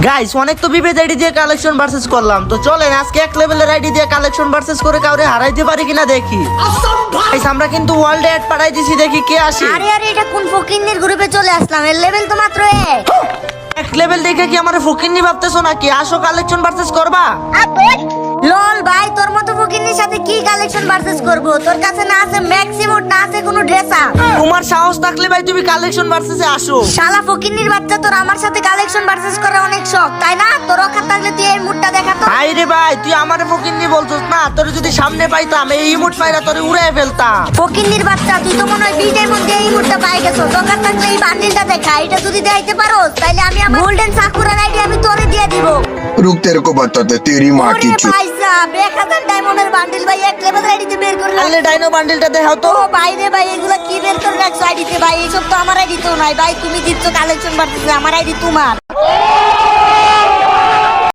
Guys অনেক তো বিভেদ আইডি দিয়ে কালেকশন ভার্সেস করলাম, তো চলেন আজকে এক লেভেলের আইডি দিয়ে কালেকশন ভার্সেস করে কাউরে হারাইতে পারি কিনা দেখি। গাইস আমরা কিন্তু ওয়ার্ল্ড এড পাঠাই দিছি, দেখি কে আসে। আরে আরে এটা কোন ফকিন্নির গ্রুপে চলে আসলাম, এর লেভেল তো মাত্র এক লেভেল দেখে কি আমার ফকিন্নি ভাবতেছো নাকি? আসো কালেকশন ভার্সেস করবা। লল ভাই, তোর মতো ফকিন্নির সাথে কি কালেকশন ভার্সেস করব? তোর কাছে না আছে ম্যাক্সিমোট, না আছে কোনো ড্রেস আপ। তোমার সাহস থাকলে ভাই তুমি কালেকশন ভার্সেসে আসো। শালা ফকিন্নির বাচ্চা, তোর আমার সাথে কালেকশন ভার্সেস করা অনেক শখ তাই না? তোর অকাত থাকলে তুই এই মুডটা দেখা তো। ভাই রে ভাই, তুই আমারে ফকিন্নি বলছস না? তোর যদি সামনে পাইতাম এই ইমোট মাইরা তোরে উড়াই ফেলতাম। ফকিন্নির বাচ্চা, তুই তো মনে হয় বিটের মধ্যে এই মুডটা পাই গেছো। দরকার থাকলে এই বান্ডিলটা দেখা, এটা যদি দেখাইতে পারোস তাহলে আমি আমার গোল্ডেন সাকুরার আইডি আমি তোরে দিয়ে দিব। रुक तेरे को बताते तेरी माँ की ওরে चुप। ভাই সাহেব, 1000 ডায়মন্ডের বান্ডিল ভাই এক লেভেল আইডিতে বের করলাম। তাহলে ডাইনো বান্ডিলটা দেখাও তো। ও ভাই রে ভাই, এগুলা কি বের করে রাখছো আইডিতে ভাই? এইসব তো আমার আইডি তো নাই ভাই, তুমি দিচ্ছ কালেকশন বাড়তেছে, আমার আইডি তোমার।